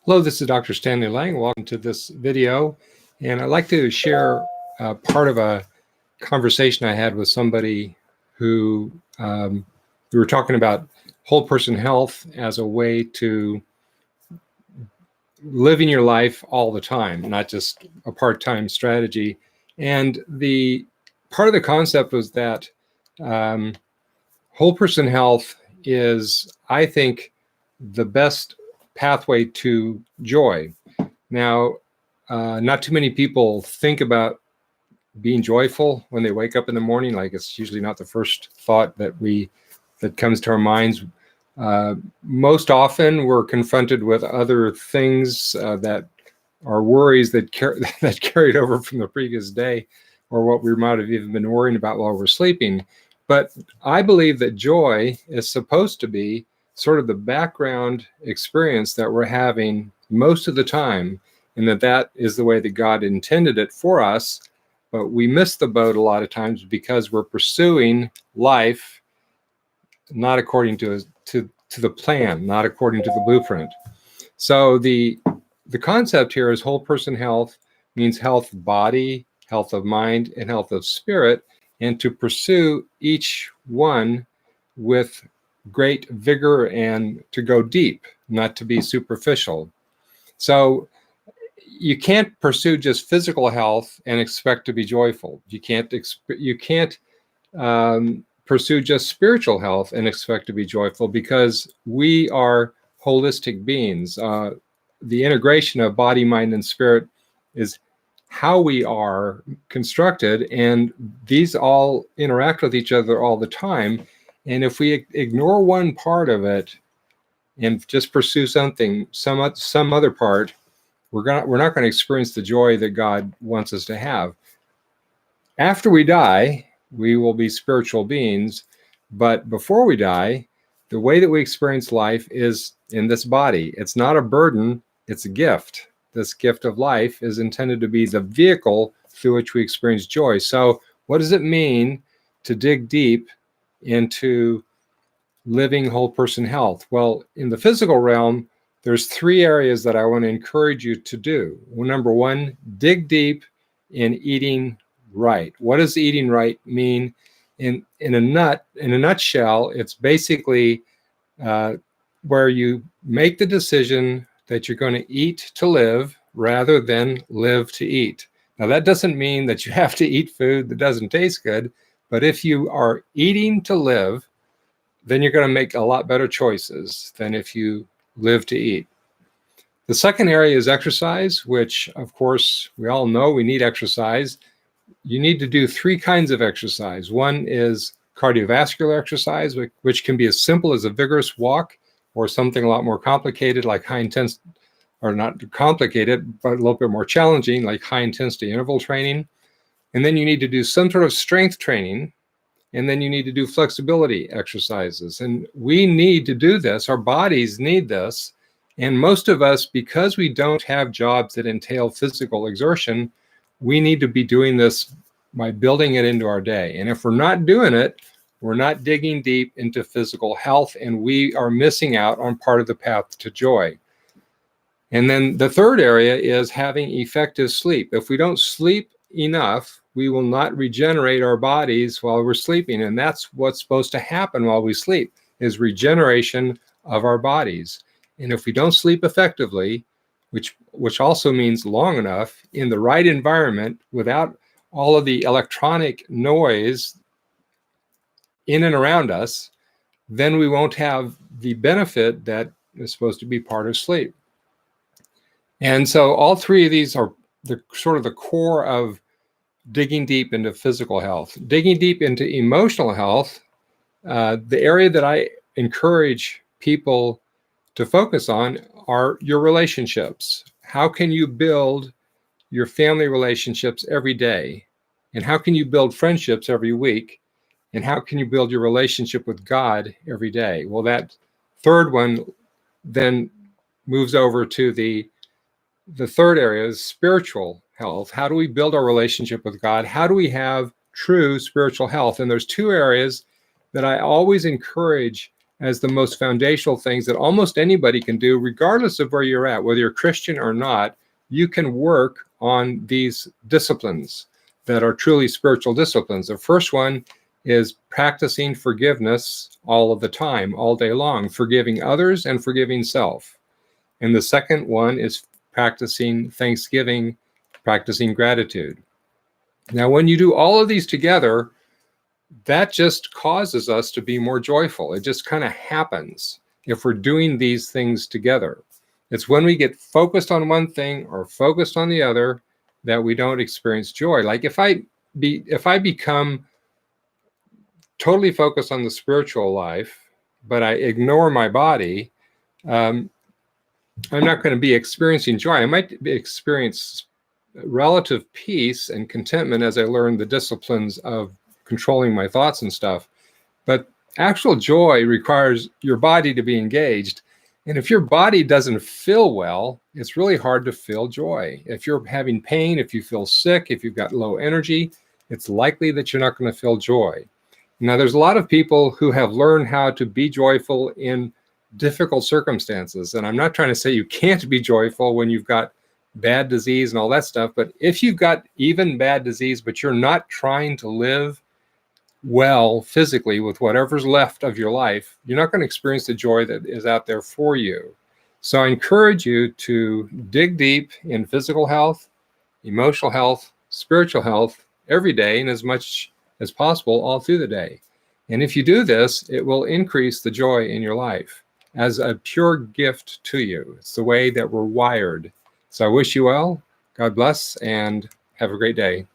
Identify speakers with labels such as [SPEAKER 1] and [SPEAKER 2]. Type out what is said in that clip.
[SPEAKER 1] Hello, this is Dr. Stanley Lang. Welcome to this video. And I'd like to share part of a conversation I had with somebody who we were talking about whole person health as a way to living your life all the time, not just a part-time strategy. And the part of the concept was that whole person health is, I think, the best pathway to joy. Now, not too many people think about being joyful when they wake up in the morning. Like, it's usually not the first thought that comes to our minds. Most often, we're confronted with other things that are worries that carried over from the previous day, or what we might have even been worrying about while we're sleeping. But I believe that joy is supposed to be sort of the background experience that we're having most of the time, and that is the way that God intended it for us. But we miss the boat a lot of times because we're pursuing life not according to the plan, not according to the blueprint. So the concept here is whole person health means health of body, health of mind, and health of spirit, and to pursue each one with great vigor and to go deep, not to be superficial. So you can't pursue just physical health and expect to be joyful. You can't pursue just spiritual health and expect to be joyful, because we are holistic beings. The integration of body, mind, and spirit is how we are constructed, and these all interact with each other all the time. And if we ignore one part of it and just pursue some other part, we're not going to experience the joy that God wants us to have. After we die, we will be spiritual beings, but before we die, the way that we experience life is in this body. It's not a burden, it's a gift. This gift of life is intended to be the vehicle through which we experience joy. So what does it mean to dig deep into living whole person health? Well, in the physical realm, there's three areas that I want to encourage you to do. Well, number one, dig deep in eating right. What does eating right mean? In a nutshell, it's basically where you make the decision that you're going to eat to live rather than live to eat. Now, that doesn't mean that you have to eat food that doesn't taste good, but if you are eating to live, then you're going to make a lot better choices than if you live to eat. The second area is exercise, which, of course, we all know we need exercise. You need to do three kinds of exercise. One is cardiovascular exercise, which can be as simple as a vigorous walk, or something a lot more complicated like high intensity, or not complicated, but a little bit more challenging, like high intensity interval training. And then you need to do some sort of strength training. And then you need to do flexibility exercises. And we need to do this. Our bodies need this. And most of us, because we don't have jobs that entail physical exertion, we need to be doing this by building it into our day. And if we're not doing it, we're not digging deep into physical health, and we are missing out on part of the path to joy. And then the third area is having effective sleep. If we don't sleep enough, we will not regenerate our bodies while we're sleeping. And that's what's supposed to happen while we sleep, is regeneration of our bodies. And if we don't sleep effectively, which also means long enough, in the right environment, without all of the electronic noise in and around us, then we won't have the benefit that is supposed to be part of sleep. And so all three of these are the sort of the core of digging deep into physical health. Digging deep into emotional health, the area that I encourage people to focus on are your relationships. How can you build your family relationships every day? And how can you build friendships every week? And how can you build your relationship with God every day? Well, that third one then moves over to the third area is spiritual health. How do we build our relationship with God? How do we have true spiritual health? And there's two areas that I always encourage as the most foundational things that almost anybody can do, regardless of where you're at, whether you're Christian or not. You can work on these disciplines that are truly spiritual disciplines. The first one is practicing forgiveness all of the time, all day long, forgiving others and forgiving self. And the second one is practicing thanksgiving, practicing gratitude. Now, when you do all of these together, that just causes us to be more joyful. It just kind of happens if we're doing these things together. It's when we get focused on one thing or focused on the other that we don't experience joy. Like if I become totally focused on the spiritual life, but I ignore my body, I'm not going to be experiencing joy. I might experience relative peace and contentment as I learn the disciplines of controlling my thoughts and stuff. But actual joy requires your body to be engaged. And if your body doesn't feel well, it's really hard to feel joy. If you're having pain, if you feel sick, if you've got low energy, it's likely that you're not going to feel joy. Now, there's a lot of people who have learned how to be joyful in difficult circumstances. And I'm not trying to say you can't be joyful when you've got bad disease and all that stuff. But if you've got even bad disease, but you're not trying to live well physically with whatever's left of your life, you're not going to experience the joy that is out there for you. So I encourage you to dig deep in physical health, emotional health, spiritual health every day, and as much as possible all through the day. And if you do this, it will increase the joy in your life as a pure gift to you. It's the way that we're wired. So I wish you well, God bless, and have a great day.